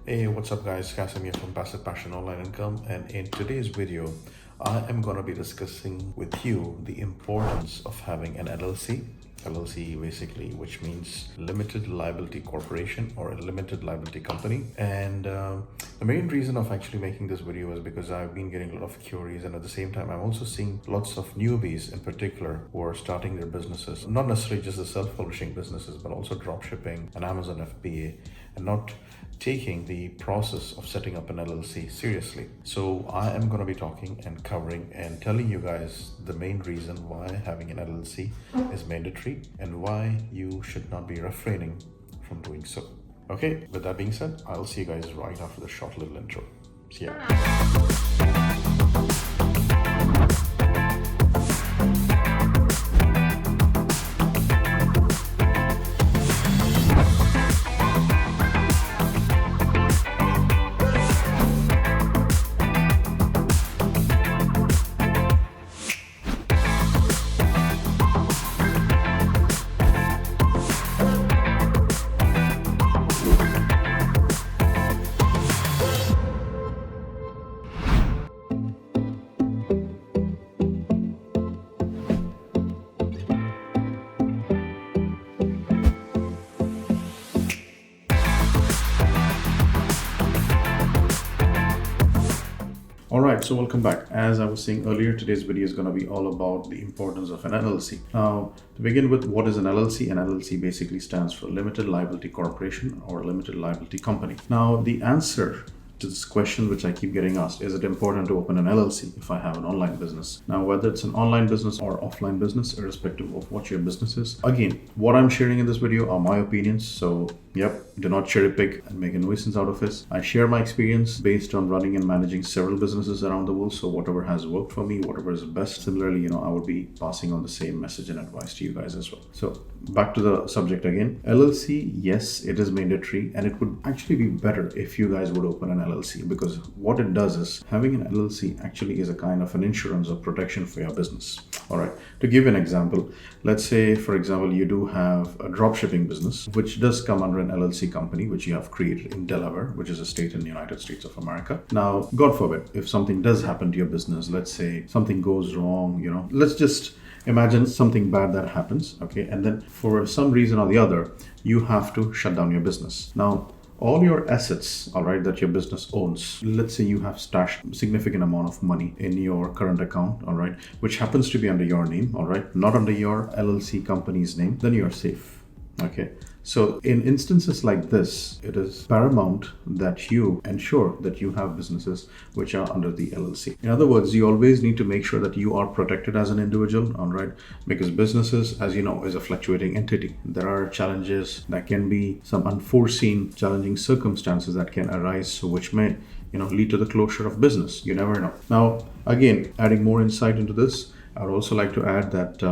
Hey, what's up, guys? Kasim here from Passive Passion Online Income, and in today's video, I am going to be discussing with you the importance of having an LLC. LLC basically, which means limited liability corporation or a limited liability company. And the main reason of actually making this video is because I've been getting a lot of queries, and at the same time, I'm also seeing lots of newbies in particular who are starting their businesses, not necessarily just the self-publishing businesses, but also drop shipping and Amazon FBA, and not taking the process of setting up an LLC seriously. So I am going to be talking and covering and telling you guys the main reason why having an LLC is mandatory and why you should not be refraining from doing so. Okay, with that being said, I'll see you guys right after the short little intro. See ya. Alright, so welcome back. As I was saying earlier, today's video is going to be all about the importance of an LLC. Now, to begin with, what is an LLC? An LLC basically stands for Limited Liability Corporation or Limited Liability Company. Now, the answer to this question, which I keep getting asked, is it important to open an LLC if I have an online business? Now, whether it's an online business or offline business, irrespective of what your business is, again, what I'm sharing in this video are my opinions. So, do not cherry pick and make a nuisance out of it. I share my experience based on running and managing several businesses around the world. So whatever has worked for me, whatever is best, similarly, I would be passing on the same message and advice to you guys as well. So back to the subject again. LLC, yes, it is mandatory, and it would actually be better if you guys would open an LLC, because what it does is having an LLC actually is a kind of an insurance or protection for your business. All right. To give an example, let's say, for example, you do have a drop shipping business, which does come under an LLC company, which you have created in Delaware, which is a state in the United States of America. Now, God forbid, if something does happen to your business, let's say something goes wrong, let's just imagine something bad that happens, okay? And then for some reason or the other, you have to shut down your business. Now, all your assets, all right, that your business owns, let's say you have stashed a significant amount of money in your current account, all right, which happens to be under your name, all right, not under your LLC company's name, then you're safe, okay? So in instances like this, it is paramount that you ensure that you have businesses which are under the LLC. In other words, you always need to make sure that you are protected as an individual, all right? Because businesses, as you know, is a fluctuating entity. There are challenges that can be some unforeseen, challenging circumstances that can arise, which may, lead to the closure of business. You never know. Now, again, adding more insight into this, I would also like to add that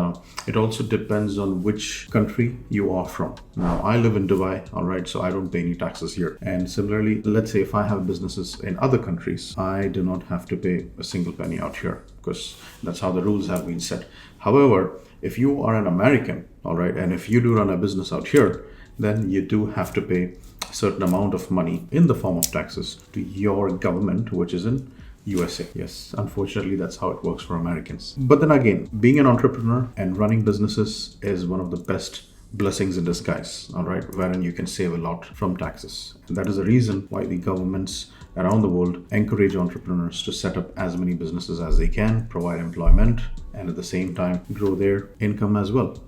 it also depends on which country you are from. Now, I live in Dubai, all right, so I don't pay any taxes here. And similarly, let's say if I have businesses in other countries, I do not have to pay a single penny out here, because that's how the rules have been set. However, if you are an American, all right, and if you do run a business out here, then you do have to pay a certain amount of money in the form of taxes to your government, which is in USA. Yes, unfortunately, that's how it works for Americans. But then again, being an entrepreneur and running businesses is one of the best blessings in disguise, all right, wherein you can save a lot from taxes. And that is the reason why the governments around the world encourage entrepreneurs to set up as many businesses as they can, provide employment, and at the same time grow their income as well,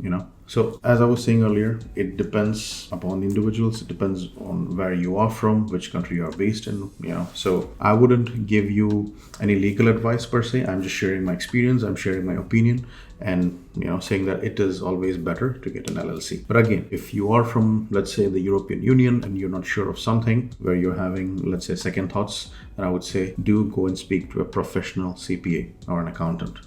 So as I was saying earlier, it depends upon the individuals. It depends on where you are from, which country you are based in, So I wouldn't give you any legal advice per se. I'm just sharing my experience. I'm sharing my opinion and, saying that it is always better to get an LLC. But again, if you are from, let's say, the European Union and you're not sure of something where you're having, let's say, second thoughts, then I would say do go and speak to a professional CPA or an accountant,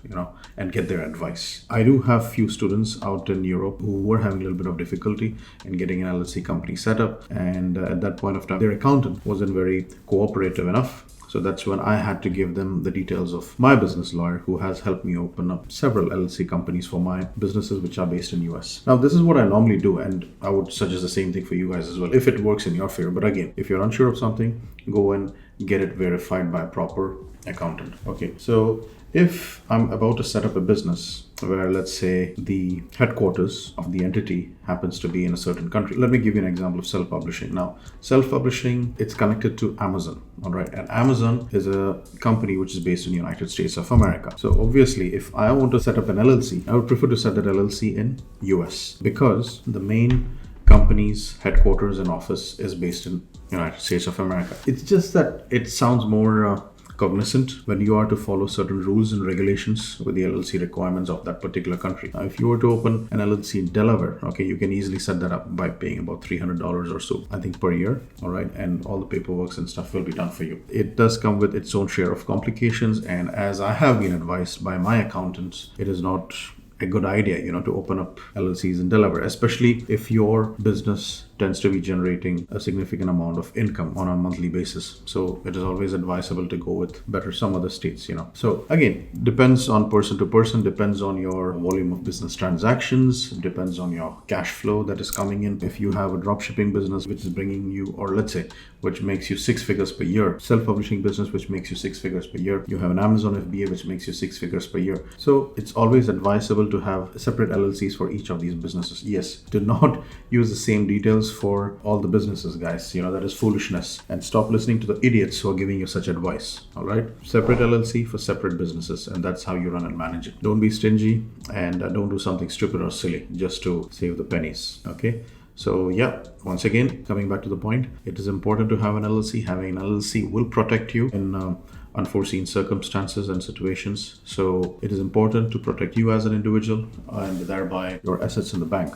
and get their advice. I do have few students out in Europe who were having a little bit of difficulty in getting an LLC company set up. And at that point of time, their accountant wasn't very cooperative enough. So that's when I had to give them the details of my business lawyer who has helped me open up several LLC companies for my businesses which are based in US. Now, this is what I normally do, and I would suggest the same thing for you guys as well if it works in your favor. But again, if you're unsure of something, go and get it verified by a proper accountant. Okay, so if I'm about to set up a business where, let's say, the headquarters of the entity happens to be in a certain country. Let me give you an example of self-publishing. Now, self-publishing, it's connected to Amazon, all right? And Amazon is a company which is based in the United States of America. So obviously, if I want to set up an LLC, I would prefer to set that LLC in US because the main company's headquarters and office is based in United States of America. It's just that it sounds more cognizant when you are to follow certain rules and regulations with the LLC requirements of that particular country. Now, if you were to open an LLC in Delaware, okay, you can easily set that up by paying about $300 or so, I think, per year, all right, and all the paperwork and stuff will be done for you. It does come with its own share of complications, and as I have been advised by my accountants, it is not a good idea, to open up LLCs in Delaware, especially if your business tends to be generating a significant amount of income on a monthly basis. So it is always advisable to go with better some other states, So again, depends on person to person, depends on your volume of business transactions, depends on your cash flow that is coming in. If you have a dropshipping business which is bringing you, or let's say, which makes you 6 figures per year, self-publishing business which makes you 6 figures per year, you have an Amazon FBA which makes you 6 figures per year. So it's always advisable to have separate LLCs for each of these businesses. Yes, do not use the same details for all the businesses, guys. That is foolishness, and stop listening to the idiots who are giving you such advice. All right, separate LLC for separate businesses, and that's how you run and manage it. Don't be stingy, and don't do something stupid or silly just to save the pennies. Okay, so yeah, once again, coming back to the point, it is important to have an LLC. Having an LLC will protect you in unforeseen circumstances and situations. So it is important to protect you as an individual and thereby your assets in the bank,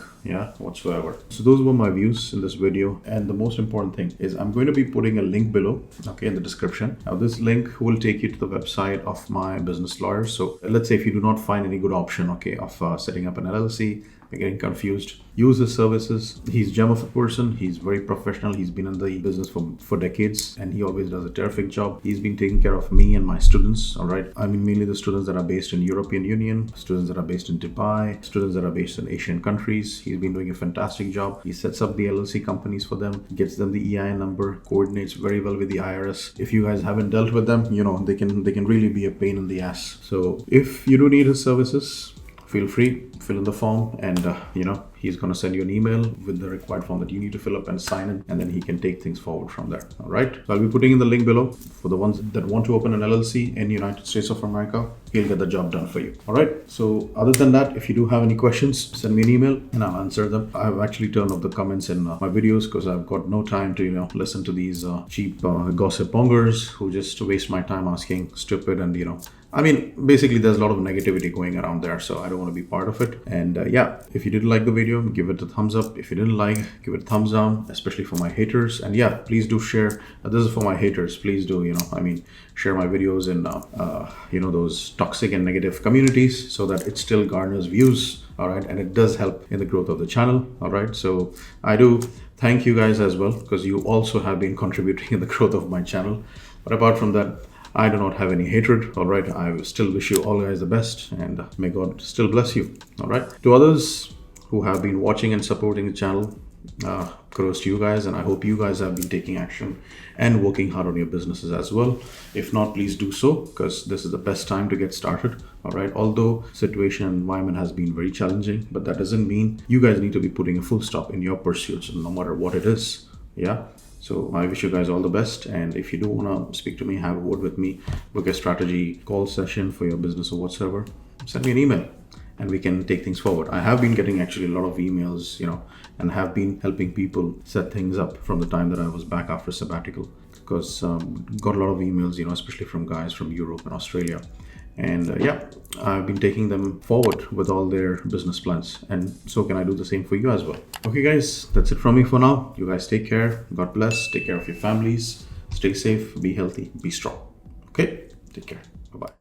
whatsoever. So those were my views in this video. And the most important thing is I'm going to be putting a link below, okay, in the description. Now this link will take you to the website of my business lawyer. So let's say if you do not find any good option, okay, of setting up an LLC, getting confused, use his services. He's a gem of a person. He's very professional. He's been in the business for decades, and he always does a terrific job. He's been taking care of me and my students, all right? I mean, mainly the students that are based in European Union, students that are based in Dubai, students that are based in Asian countries. He's been doing a fantastic job. He sets up the LLC companies for them, gets them the EIN number, coordinates very well with the IRS. If you guys haven't dealt with them, they can really be a pain in the ass. So if you do need his services, feel free, fill in the form, and he's going to send you an email with the required form that you need to fill up and sign in, and then he can take things forward from there. All right, so I'll be putting in the link below for the ones that want to open an LLC in the United States of America. He'll get the job done for you. All right, so other than that, if you do have any questions, send me an email and I'll answer them. I've actually turned off the comments in my videos because I've got no time to listen to these cheap gossip mongers who just waste my time asking stupid and basically there's a lot of negativity going around there, so I don't want to be part of it. And if you did like the video, give it a thumbs up. If you didn't like, give it a thumbs down, especially for my haters. And please do share. This is for my haters. Please do, share my videos in, those toxic and negative communities so that it still garners views. All right. And it does help in the growth of the channel. All right. So I do thank you guys as well, because you also have been contributing in the growth of my channel. But apart from that, I do not have any hatred, all right? I still wish you all guys the best, and may God still bless you, all right? To others who have been watching and supporting the channel, kudos to you guys, and I hope you guys have been taking action and working hard on your businesses as well. If not, please do so, because this is the best time to get started, all right? Although situation and environment has been very challenging, but that doesn't mean you guys need to be putting a full stop in your pursuits, no matter what it is, So I wish you guys all the best. And if you do want to speak to me, have a word with me, book a strategy call session for your business or whatsoever, send me an email and we can take things forward. I have been getting actually a lot of emails, and have been helping people set things up from the time that I was back after sabbatical, because got a lot of emails, especially from guys from Europe and Australia. And I've been taking them forward with all their business plans, and so can I do the same for you as well. Okay guys, that's it from me for now. You guys take care. God bless. Take care of your families. Stay safe, be healthy, be strong. Okay, take care. Bye-bye.